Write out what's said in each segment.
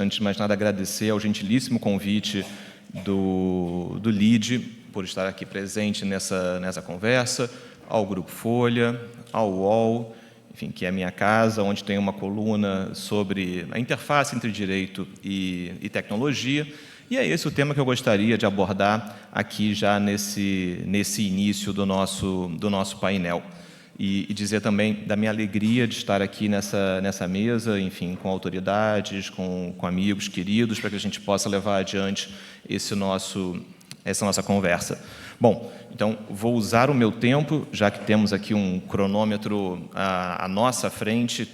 antes de mais nada, agradecer ao gentilíssimo convite do LIDE por estar aqui presente nessa conversa, ao Grupo Folha, ao UOL, enfim, que é a minha casa, onde tem uma coluna sobre a interface entre direito e tecnologia. E é esse o tema que eu gostaria de abordar aqui já nesse início do nosso painel. E dizer também da minha alegria de estar aqui nessa mesa, enfim, com autoridades, com amigos queridos, para que a gente possa levar adiante essa nossa conversa. Bom, então, vou usar o meu tempo, já que temos aqui um cronômetro à nossa frente,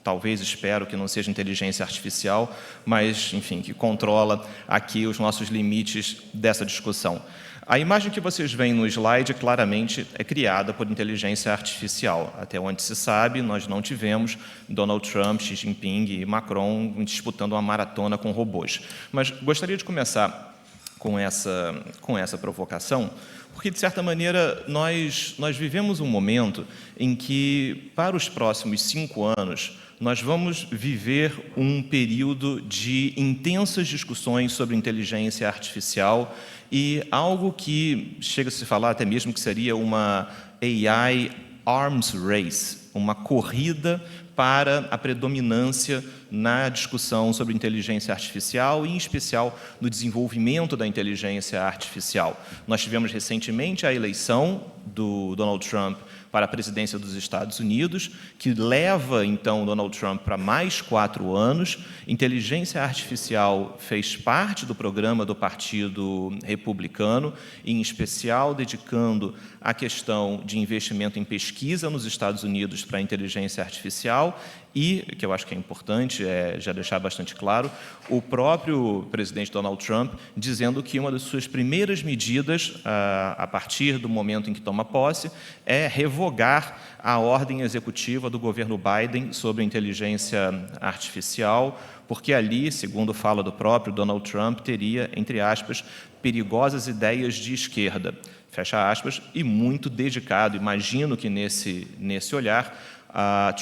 talvez, espero que não seja inteligência artificial, mas, enfim, que controla aqui os nossos limites dessa discussão. A imagem que vocês veem no slide, claramente, é criada por inteligência artificial. Até onde se sabe, nós não tivemos Donald Trump, Xi Jinping e Macron disputando uma maratona com robôs. Mas gostaria de começar com essa provocação, porque, de certa maneira, nós vivemos um momento em que, para os próximos 5 anos, nós vamos viver um período de intensas discussões sobre inteligência artificial e algo que chega a se falar até mesmo que seria uma AI arms race, uma corrida para a predominância na discussão sobre inteligência artificial e, em especial, no desenvolvimento da inteligência artificial. Nós tivemos recentemente a eleição do Donald Trump para a presidência dos Estados Unidos, que leva, então, Donald Trump para mais 4 anos. Inteligência artificial fez parte do programa do Partido Republicano, em especial dedicando a questão de investimento em pesquisa nos Estados Unidos para a inteligência artificial e, que eu acho que é importante, já deixar bastante claro, o próprio presidente Donald Trump dizendo que uma das suas primeiras medidas, a partir do momento em que toma posse, é revogar a ordem executiva do governo Biden sobre a inteligência artificial, porque ali, segundo fala do próprio Donald Trump, teria, entre aspas, perigosas ideias de esquerda, fecha aspas, e muito dedicado. Imagino que nesse olhar,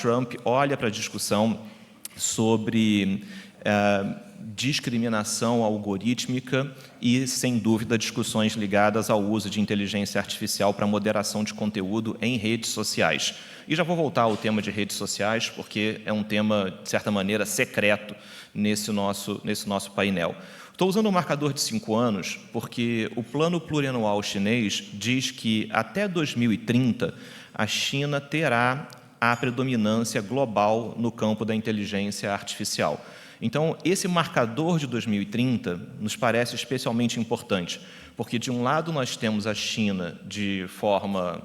Trump olha para a discussão sobre discriminação algorítmica e, sem dúvida, discussões ligadas ao uso de inteligência artificial para moderação de conteúdo em redes sociais. E já vou voltar ao tema de redes sociais, porque é um tema, de certa maneira, secreto nesse nosso painel. Estou usando um marcador de 5 anos porque o Plano Plurianual Chinês diz que, até 2030, a China terá a predominância global no campo da inteligência artificial. Então, esse marcador de 2030 nos parece especialmente importante, porque, de um lado, nós temos a China de forma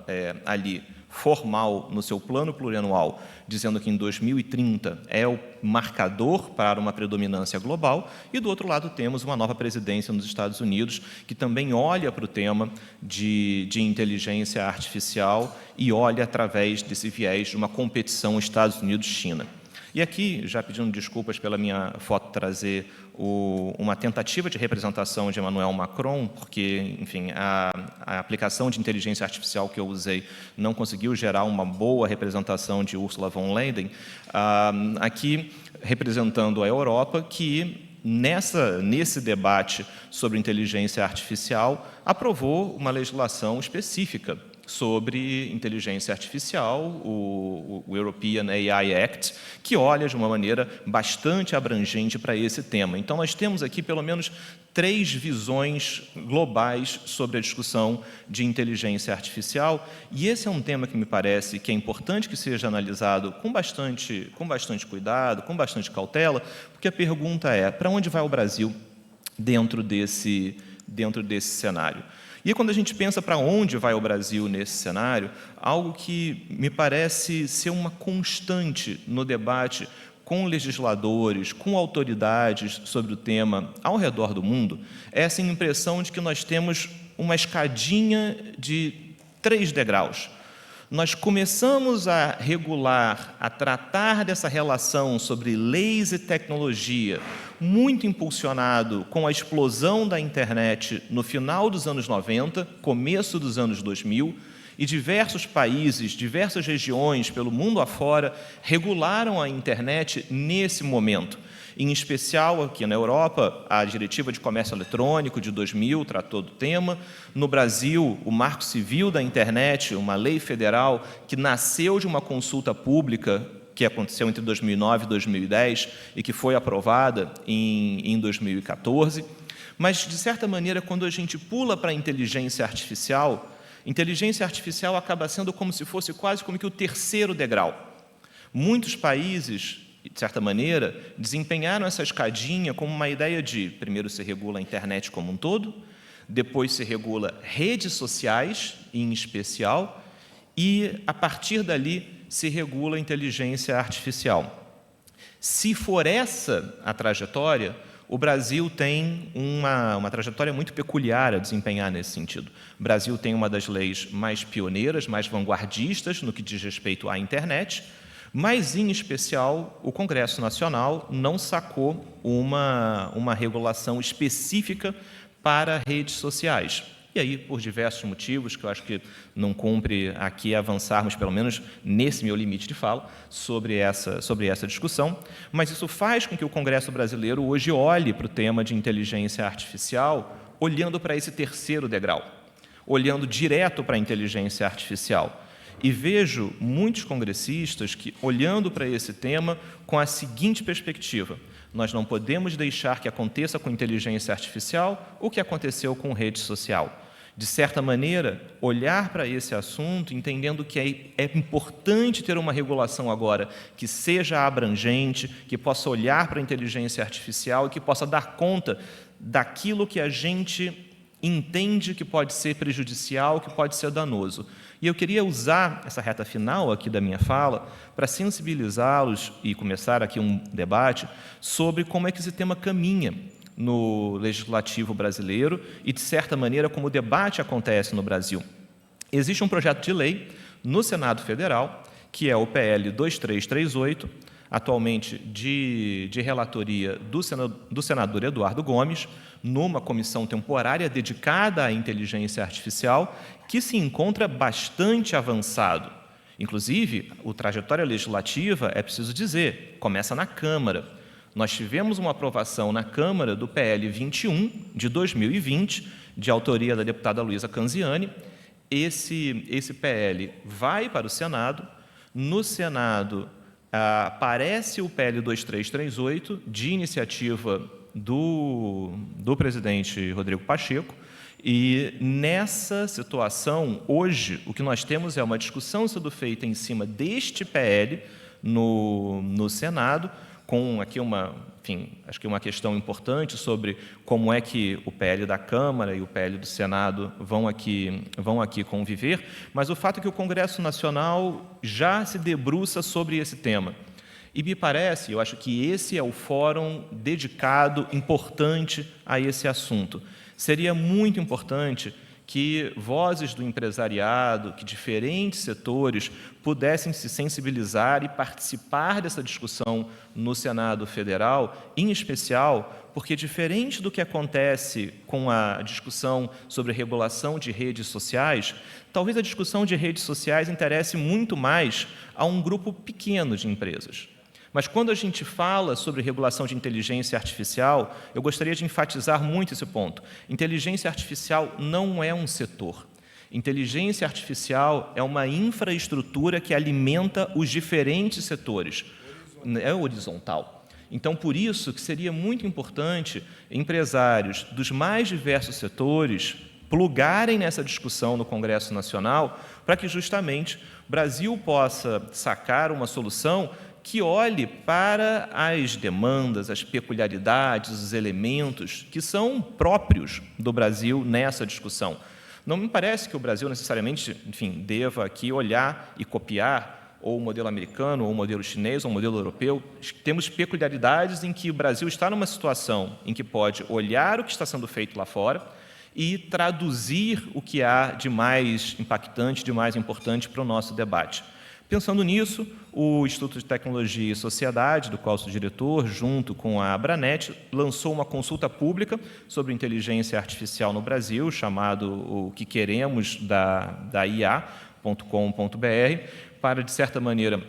formal no seu plano plurianual, dizendo que em 2030 é o marcador para uma predominância global, e, do outro lado, temos uma nova presidência nos Estados Unidos, que também olha para o tema de inteligência artificial e olha através desse viés de uma competição Estados Unidos-China. E aqui, já pedindo desculpas pela minha foto trazer uma tentativa de representação de Emmanuel Macron, porque, enfim, a aplicação de inteligência artificial que eu usei não conseguiu gerar uma boa representação de Ursula von Leyen, aqui representando a Europa, que nesse debate sobre inteligência artificial aprovou uma legislação específica sobre inteligência artificial, o European AI Act, que olha de uma maneira bastante abrangente para esse tema. Então, nós temos aqui, pelo menos, 3 visões globais sobre a discussão de inteligência artificial, e esse é um tema que me parece que é importante que seja analisado com bastante cuidado, com bastante cautela, porque a pergunta é: para onde vai o Brasil dentro desse cenário? E quando a gente pensa para onde vai o Brasil nesse cenário, algo que me parece ser uma constante no debate com legisladores, com autoridades sobre o tema ao redor do mundo, é essa impressão de que nós temos uma escadinha de 3 degraus. Nós começamos a regular, a tratar dessa relação sobre leis e tecnologia, muito impulsionado com a explosão da internet no final dos anos 90, começo dos anos 2000, E diversos países, diversas regiões pelo mundo afora regularam a internet nesse momento. Em especial, aqui na Europa, a Diretiva de Comércio Eletrônico de 2000 tratou do tema. No Brasil, o Marco Civil da Internet, uma lei federal que nasceu de uma consulta pública que aconteceu entre 2009 e 2010 e que foi aprovada em 2014. Mas, de certa maneira, quando a gente pula para a inteligência artificial acaba sendo como se fosse quase como que o terceiro degrau. Muitos países, de certa maneira, desempenharam essa escadinha como uma ideia de, primeiro se regula a internet como um todo, depois se regula redes sociais, em especial, e, a partir dali, se regula a inteligência artificial. Se for essa a trajetória, o Brasil tem uma trajetória muito peculiar a desempenhar nesse sentido. O Brasil tem uma das leis mais pioneiras, mais vanguardistas no que diz respeito à internet, mas, em especial, o Congresso Nacional não sacou uma regulação específica para redes sociais. E aí, por diversos motivos, que eu acho que não cumpre aqui avançarmos, pelo menos nesse meu limite de fala, sobre essa discussão, mas isso faz com que o Congresso brasileiro hoje olhe para o tema de inteligência artificial, olhando para esse terceiro degrau, olhando direto para a inteligência artificial. E vejo muitos congressistas que, olhando para esse tema, com a seguinte perspectiva: nós não podemos deixar que aconteça com inteligência artificial o que aconteceu com rede social. De certa maneira, olhar para esse assunto, entendendo que é importante ter uma regulação agora que seja abrangente, que possa olhar para a inteligência artificial e que possa dar conta daquilo que a gente entende que pode ser prejudicial, que pode ser danoso. E eu queria usar essa reta final aqui da minha fala para sensibilizá-los e começar aqui um debate sobre como é que esse tema caminha no legislativo brasileiro e, de certa maneira, como o debate acontece no Brasil. Existe um projeto de lei no Senado Federal, que é o PL 2338, atualmente de relatoria do senador Eduardo Gomes, numa comissão temporária dedicada à inteligência artificial, que se encontra bastante avançado. Inclusive, a trajetória legislativa, é preciso dizer, começa na Câmara. Nós tivemos uma aprovação na Câmara do PL 21, de 2020, de autoria da deputada Luísa Canziani. Esse PL vai para o Senado. No Senado, aparece o PL 2338, de iniciativa do presidente Rodrigo Pacheco, e nessa situação, hoje, o que nós temos é uma discussão sendo feita em cima deste PL no Senado, com aqui acho que uma questão importante sobre como é que o PL da Câmara e o PL do Senado vão aqui conviver, mas o fato é que o Congresso Nacional já se debruça sobre esse tema. E me parece, eu acho que esse é o fórum dedicado, importante a esse assunto. Seria muito importante que vozes do empresariado, que diferentes setores pudessem se sensibilizar e participar dessa discussão no Senado Federal, em especial porque, diferente do que acontece com a discussão sobre regulação de redes sociais, talvez a discussão de redes sociais interesse muito mais a um grupo pequeno de empresas. Mas, quando a gente fala sobre regulação de inteligência artificial, eu gostaria de enfatizar muito esse ponto. Inteligência artificial não é um setor. Inteligência artificial é uma infraestrutura que alimenta os diferentes setores. É horizontal. Então, por isso que seria muito importante empresários dos mais diversos setores plugarem nessa discussão no Congresso Nacional para que, justamente, o Brasil possa sacar uma solução que olhe para as demandas, as peculiaridades, os elementos que são próprios do Brasil nessa discussão. Não me parece que o Brasil necessariamente, deva aqui olhar e copiar ou o modelo americano, ou o modelo chinês, ou o modelo europeu. Temos peculiaridades em que o Brasil está numa situação em que pode olhar o que está sendo feito lá fora e traduzir o que há de mais impactante, de mais importante para o nosso debate. Pensando nisso, o Instituto de Tecnologia e Sociedade, do qual sou diretor, junto com a Abranet, lançou uma consulta pública sobre inteligência artificial no Brasil, chamado O que Queremos da IA, para, de certa maneira,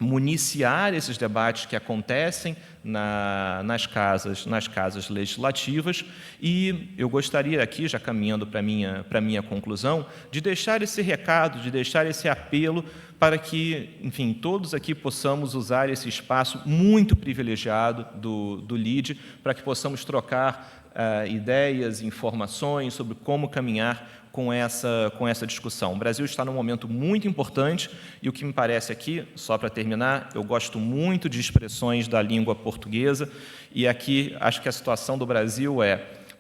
municiar esses debates que acontecem nas casas legislativas. E eu gostaria aqui, já caminhando para a minha conclusão, de deixar esse recado, de deixar esse apelo para que, enfim, todos aqui possamos usar esse espaço muito privilegiado do LIDE, para que possamos trocar ideias, informações sobre como caminhar com essa discussão. O Brasil está num momento muito importante e o que me parece aqui, só para terminar, eu gosto muito de expressões da língua portuguesa e aqui acho que a situação do Brasil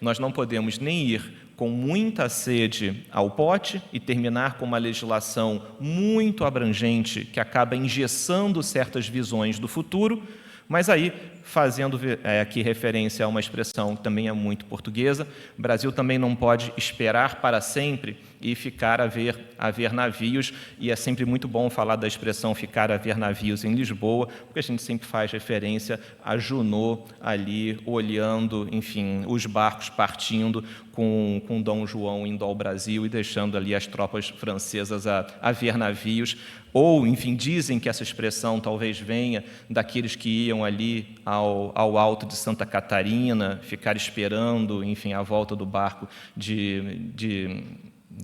nós não podemos nem ir com muita sede ao pote e terminar com uma legislação muito abrangente que acaba engessando certas visões do futuro, mas aí, fazendo aqui referência a uma expressão que também é muito portuguesa, o Brasil também não pode esperar para sempre e ficar a ver navios, e é sempre muito bom falar da expressão ficar a ver navios em Lisboa, porque a gente sempre faz referência a Junot ali olhando, enfim, os barcos partindo com Dom João indo ao Brasil e deixando ali as tropas francesas a ver navios, ou, enfim, dizem que essa expressão talvez venha daqueles que iam ali ao Alto de Santa Catarina, ficar esperando, enfim, a volta do barco de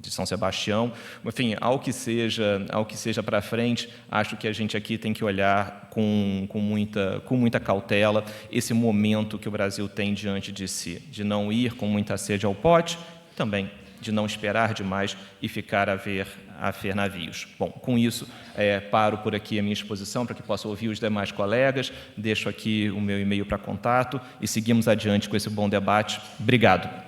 São Sebastião. Enfim, ao que seja para frente, acho que a gente aqui tem que olhar com muita cautela esse momento que o Brasil tem diante de si, de não ir com muita sede ao pote, também de não esperar demais e ficar a ver navios. Bom, com isso, paro por aqui a minha exposição para que possa ouvir os demais colegas, deixo aqui o meu e-mail para contato e seguimos adiante com esse bom debate. Obrigado.